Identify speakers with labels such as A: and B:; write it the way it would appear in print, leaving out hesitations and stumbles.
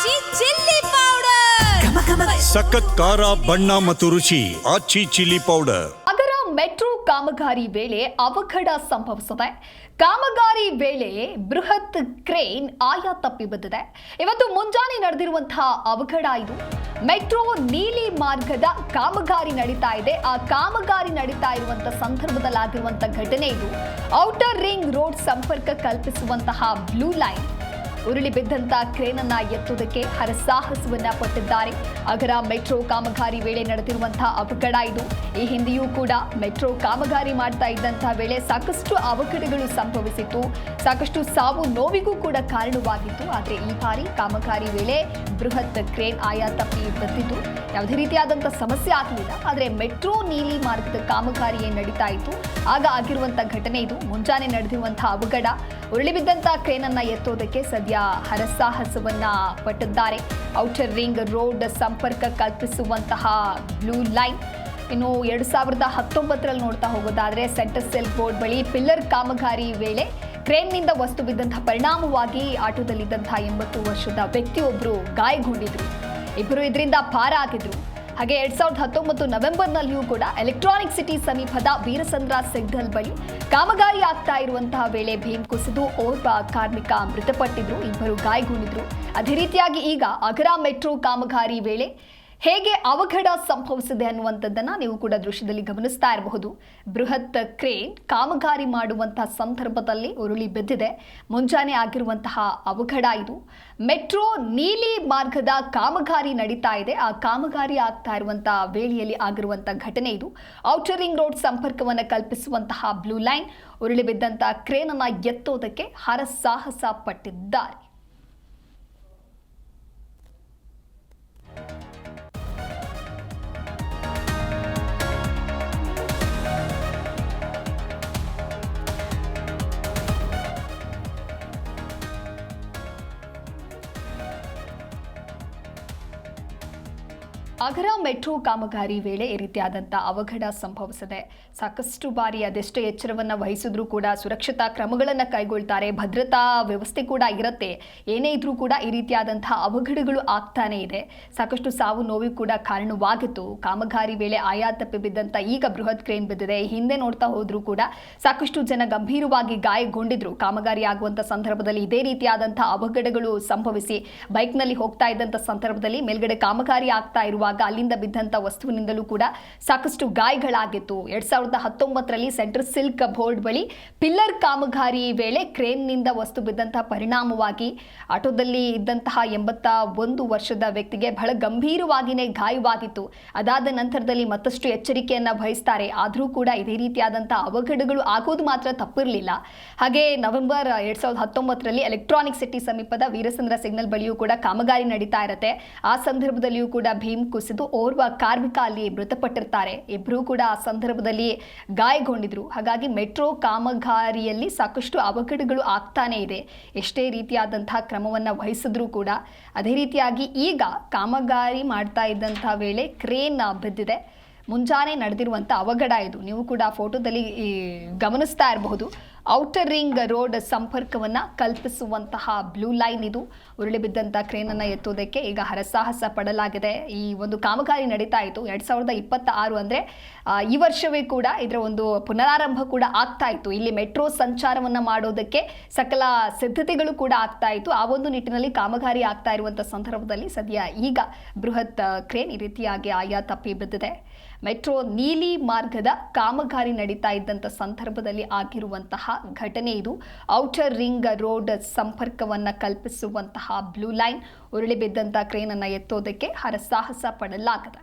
A: ಆಚಿ chilli powder
B: ಸಖತ್ ಖಾರ ಬಣ್ಣ ಮತ್ತು ರುಚಿ ಆಚಿ ಚಿಲ್ಲಿ ಪೌಡರ್.
C: ನಗರ ಮೆಟ್ರೋ ಕಾಮಗಾರಿ ವೇಳೆ ಅವಘಡ ಸಂಭವಿಸಿದೆ. ಕಾಮಗಾರಿ ವೇಳೆ ಬೃಹತ್ ಕ್ರೇನ್ ಆಯ ತಪ್ಪಿ ಬಿದ್ದಿದೆ. ಇವತ್ತು ಮುಂಜಾನೆ ನಡೆದಿರುವಂತಹ ಅವಘಡ ಇದು. ಮೆಟ್ರೋ ನೀಲಿ ಮಾರ್ಗದ ಕಾಮಗಾರಿ ನಡೀತಾ ಇದೆ. ಆ ಕಾಮಗಾರಿ ನಡೀತಾ ಇರುವಂತಹ ಸಂದರ್ಭದಲ್ಲಿ ಆಗಿರುವಂತಹ ಘಟನೆ ಇದು. ಔಟರ್ ರಿಂಗ್ ರೋಡ್ ಸಂಪರ್ಕ ಕಲ್ಪಿಸುವಂತಹ ಬ್ಲೂ ಲೈನ್ ಉರುಳಿ ಬಿದ್ದಂತ ಕ್ರೇನ್ ಅನ್ನ ಎತ್ತುವುದಕ್ಕೆ ಹರಸಾಹಸವನ್ನ ಪಟ್ಟಿದ್ದಾರೆ. ಅಗರ ಮೆಟ್ರೋ ಕಾಮಗಾರಿ ವೇಳೆ ನಡೆದಿರುವಂತಹ ಅವಘಡ ಇದು. ಈ ಹಿಂದೆಯೂ ಕೂಡ ಮೆಟ್ರೋ ಕಾಮಗಾರಿ ಮಾಡ್ತಾ ಇದ್ದಂತಹ ವೇಳೆ ಸಾಕಷ್ಟು ಅವಘಡಗಳು ಸಂಭವಿಸಿತ್ತು. ಸಾಕಷ್ಟು ಸಾವು ನೋವಿಗೂ ಕೂಡ ಕಾರಣವಾಗಿತ್ತು. ಆದರೆ ಈ ಬಾರಿ ಕಾಮಗಾರಿ ವೇಳೆ ಬೃಹತ್ ಕ್ರೇನ್ ಆಯ ತಪ್ಪಿ ಬಿದ್ದಿದ್ದು ಯಾವುದೇ ರೀತಿಯಾದಂತಹ ಸಮಸ್ಯೆ ಆಗಲಿಲ್ಲ. ಆದರೆ ಮೆಟ್ರೋ ನೀಲಿ ಮಾರ್ಗದ ಕಾಮಗಾರಿ ಏನ್ ನಡೀತಾ ಇತ್ತು ಆಗ ಆಗಿರುವಂತಹ ಘಟನೆ ಇದು. ಮುಂಜಾನೆ ನಡೆದಿರುವಂತಹ ಅವಘಡ. ಉರುಳಿ ಬಿದ್ದಂತಹ ಕ್ರೇನ್ ಅನ್ನ ಎತ್ತೋದಕ್ಕೆ ಸದ್ಯ ಹರಸಾಹಸವನ್ನ ಪಟ್ಟಿದ್ದಾರೆ. ಔಟರ್ ರಿಂಗ್ ರೋಡ್ ಸಂಪರ್ಕ ಕಲ್ಪಿಸುವಂತಹ ಬ್ಲೂ ಲೈನ್. ಇನ್ನು 2019ರಲ್ಲಿ ನೋಡ್ತಾ ಹೋಗೋದಾದ್ರೆ ಸೆಂಟರ್ ಸೆಲ್ ಬೋರ್ಡ್ ಬಳಿ ಪಿಲ್ಲರ್ ಕಾಮಗಾರಿ ವೇಳೆ ಕ್ರೇನ್ನಿಂದ ವಸ್ತು ಬಿದ್ದಂತಹ ಪರಿಣಾಮವಾಗಿ ಆಟೋದಲ್ಲಿದ್ದಂತಹ 80 ವರ್ಷದ ವ್ಯಕ್ತಿಯೊಬ್ಬರು ಗಾಯಗೊಂಡಿದ್ರು. ಇಬ್ಬರು ಇದರಿಂದ ಪಾರಾಗಿದ್ರು. ಹಾಗೆ 2019 ನವೆಂಬರ್ನಲ್ಲಿಯೂ ಕೂಡ ಎಲೆಕ್ಟ್ರಾನಿಕ್ ಸಿಟಿ ಸಮೀಪದ ವೀರಸಂದ್ರ ಸಿಗ್ನಲ್ ಬಳಿ ಕಾಮಗಾರಿ ಆಗ್ತಾ ಇರುವಂತಹ ವೇಳೆ ಭೀಮ್ ಕುಸಿದು ಓರ್ವ ಕಾರ್ಮಿಕ ಮೃತಪಟ್ಟಿದ್ರು. ಇಬ್ಬರು ಗಾಯಗೊಂಡಿದ್ರು. ಅದೇ ರೀತಿಯಾಗಿ ಈಗ ಅಗರ ಮೆಟ್ರೋ ಕಾಮಗಾರಿ ವೇಳೆ ಹೇಗೆ ಅವಘಡ ಸಂಭವಿಸಿದೆ ಅನ್ನುವಂಥದ್ದನ್ನು ನೀವು ಕೂಡ ದೃಶ್ಯದಲ್ಲಿ ಗಮನಿಸ್ತಾ ಇರಬಹುದು. ಬೃಹತ್ ಕ್ರೇನ್ ಕಾಮಗಾರಿ ಮಾಡುವಂತಹ ಸಂದರ್ಭದಲ್ಲಿ ಉರುಳಿ ಬಿದ್ದಿದೆ. ಮುಂಜಾನೆ ಆಗಿರುವಂತಹ ಅವಘಡ ಇದು. ಮೆಟ್ರೋ ನೀಲಿ ಮಾರ್ಗದ ಕಾಮಗಾರಿ ನಡೀತಾ ಇದೆ. ಆ ಕಾಮಗಾರಿ ಆಗ್ತಾ ಇರುವಂತಹ ವೇಳೆಯಲ್ಲಿ ಆಗಿರುವಂತಹ ಘಟನೆ ಇದು. ಔಟರ್ ರಿಂಗ್ ರೋಡ್ ಸಂಪರ್ಕವನ್ನು ಕಲ್ಪಿಸುವಂತಹ ಬ್ಲೂ ಲೈನ್ ಉರುಳಿ ಬಿದ್ದಂತಹ ಕ್ರೇನ್ ಅನ್ನ ಎತ್ತೋದಕ್ಕೆ ಹರಸಾಹಸ ಪಟ್ಟಿದ್ದಾರೆ. ಅಗರ ಮೆಟ್ರೋ ಕಾಮಗಾರಿ ವೇಳೆ ಈ ರೀತಿಯಾದಂಥ ಅವಘಡ ಸಂಭವಿಸಿದೆ. ಸಾಕಷ್ಟು ಬಾರಿ ಅದೆಷ್ಟೇ ಎಚ್ಚರವನ್ನು ವಹಿಸಿದ್ರೂ ಕೂಡ ಸುರಕ್ಷತಾ ಕ್ರಮಗಳನ್ನು ಕೈಗೊಳ್ತಾರೆ. ಭದ್ರತಾ ವ್ಯವಸ್ಥೆ ಕೂಡ ಇರುತ್ತೆ. ಏನೇ ಇದ್ರೂ ಕೂಡ ಈ ರೀತಿಯಾದಂತಹ ಅವಘಡಗಳು ಆಗ್ತಾನೇ ಇದೆ. ಸಾಕಷ್ಟು ಸಾವು ನೋವು ಕೂಡ ಕಾರಣವಾಗಿತ್ತು. ಕಾಮಗಾರಿ ವೇಳೆ ಆಯ ತಪ್ಪಿ ಬಿದ್ದಂಥ ಈಗ ಬೃಹತ್ ಕ್ರೇನ್ ಬಿದ್ದಿದೆ. ಹಿಂದೆ ನೋಡ್ತಾ ಹೋದ್ರೂ ಕೂಡ ಸಾಕಷ್ಟು ಜನ ಗಂಭೀರವಾಗಿ ಗಾಯಗೊಂಡಿದ್ರು. ಕಾಮಗಾರಿ ಆಗುವಂಥ ಸಂದರ್ಭದಲ್ಲಿ ಇದೇ ರೀತಿಯಾದಂಥ ಅವಘಡಗಳು ಸಂಭವಿಸಿ ಬೈಕ್ನಲ್ಲಿ ಹೋಗ್ತಾ ಇದ್ದಂಥ ಸಂದರ್ಭದಲ್ಲಿ ಮೇಲ್ಗಡೆ ಕಾಮಗಾರಿ ಆಗ್ತಾ ಇರುವಾಗ ಅಲ್ಲಿಂದ ಬಿದ್ದಂತ ವಸ್ತುವಿನಿಂದಲೂ ಕೂಡ ಸಾಕಷ್ಟು ಗಾಯಗಳಾಗಿತ್ತು. 2019ರಲ್ಲಿ ಸೆಂಟರ್ ಸಿಲ್ಕ್ ಬೋರ್ಡ್ ಬಳಿ ಪಿಲ್ಲರ್ ಕಾಮಗಾರಿ ವೇಳೆ ಕ್ರೇನ್ನಿಂದ ವಸ್ತು ಬಿದ್ದಂತಹ ಪರಿಣಾಮವಾಗಿ ಆಟೋದಲ್ಲಿ ಇದ್ದಂತಹ 81 ವರ್ಷದ ವ್ಯಕ್ತಿಗೆ ಬಹಳ ಗಂಭೀರವಾಗಿಯೇ ಗಾಯವಾಗಿತ್ತು. ಅದಾದ ನಂತರದಲ್ಲಿ ಮತ್ತಷ್ಟು ಎಚ್ಚರಿಕೆಯನ್ನ ವಹಿಸ್ತಾರೆ. ಆದರೂ ಕೂಡ ಇದೇ ರೀತಿಯಾದಂತಹ ಅವಘಡಗಳು ಆಗೋದು ಮಾತ್ರ ತಪ್ಪಿರಲಿಲ್ಲ. ಹಾಗೆ ನವೆಂಬರ್ 2019ರಲ್ಲಿ ಎಲೆಕ್ಟ್ರಾನಿಕ್ ಸಿಟಿ ಸಮೀಪದ ವೀರಸಂದ್ರ ಸಿಗ್ನಲ್ ಬಳಿಯೂ ಕೂಡ ಕಾಮಗಾರಿ ನಡೀತಾ ಇರುತ್ತೆ. ಆ ಸಂದರ್ಭದಲ್ಲಿಯೂ ಕೂಡ ಭೀಮ್ ಕುಸಿದು ಓರ್ವ ಕಾರ್ಮಿಕ ಅಲ್ಲಿ ಮೃತಪಟ್ಟಿರ್ತಾರೆ. ಇಬ್ಬರೂ ಕೂಡ ಆ ಸಂದರ್ಭದಲ್ಲಿ ಗಾಯಗೊಂಡಿದ್ರು. ಹಾಗಾಗಿ ಮೆಟ್ರೋ ಕಾಮಗಾರಿಯಲ್ಲಿ ಸಾಕಷ್ಟು ಅವಘಡಗಳು ಆಗ್ತಾನೆ ಇದೆ. ಎಷ್ಟೇ ರೀತಿಯಾದಂತಹ ಕ್ರಮವನ್ನು ವಹಿಸಿದ್ರೂ ಕೂಡ ಅದೇ ರೀತಿಯಾಗಿ ಈಗ ಕಾಮಗಾರಿ ಮಾಡ್ತಾ ಇದ್ದಂತಹ ವೇಳೆ ಕ್ರೇನ್ ಬಿದ್ದಿದೆ. ಮುಂಜಾನೆ ನಡೆದಿರುವಂಥ ಅವಘಡ ಇದು. ನೀವು ಕೂಡ ಫೋಟೋದಲ್ಲಿ ಗಮನಿಸ್ತಾ ಇರಬಹುದು. ಔಟರ್ ರಿಂಗ್ ರೋಡ್ ಸಂಪರ್ಕವನ್ನು ಕಲ್ಪಿಸುವಂತಹ ಬ್ಲೂ ಲೈನ್ ಇದು. ಉರುಳಿ ಬಿದ್ದಂಥ ಕ್ರೇನನ್ನು ಎತ್ತೋದಕ್ಕೆ ಈಗ ಹರಸಾಹಸ ಪಡಲಾಗಿದೆ. ಈ ಒಂದು ಕಾಮಗಾರಿ ನಡೀತಾ ಇತ್ತು 2026 ಅಂದರೆ ಈ ವರ್ಷವೇ ಕೂಡ ಇದರ ಒಂದು ಪುನರಾರಂಭ ಕೂಡ ಆಗ್ತಾ ಇತ್ತು. ಇಲ್ಲಿ ಮೆಟ್ರೋ ಸಂಚಾರವನ್ನು ಮಾಡೋದಕ್ಕೆ ಸಕಲ ಸಿದ್ಧತೆಗಳು ಕೂಡ ಆಗ್ತಾ ಇತ್ತು. ಆ ಒಂದು ನಿಟ್ಟಿನಲ್ಲಿ ಕಾಮಗಾರಿ ಆಗ್ತಾ ಇರುವಂಥ ಸಂದರ್ಭದಲ್ಲಿ ಸದ್ಯ ಈಗ ಬೃಹತ್ ಕ್ರೇನ್ ಈ ರೀತಿಯಾಗಿ ಆಯ ತಪ್ಪಿ ಬಿದ್ದಿದೆ. ಮೆಟ್ರೋ ನೀಲಿ ಮಾರ್ಗದ ಕಾಮಗಾರಿ ನಡೀತಾ ಇದ್ದಂಥ ಸಂದರ್ಭದಲ್ಲಿ ಆಗಿರುವಂತಹ ಘಟನೆ ಇದು. ಔಟರ್ ರಿಂಗ್ ರೋಡ್ ಸಂಪರ್ಕವನ್ನು ಕಲ್ಪಿಸುವಂತಹ ಬ್ಲೂ ಲೈನ್ ಉರುಳಿ ಬಿದ್ದಂಥ ಕ್ರೇನ್ ಅನ್ನು ಎತ್ತೋದಕ್ಕೆ ಹರಸಾಹಸ ಪಡಲಾಗಿದೆ.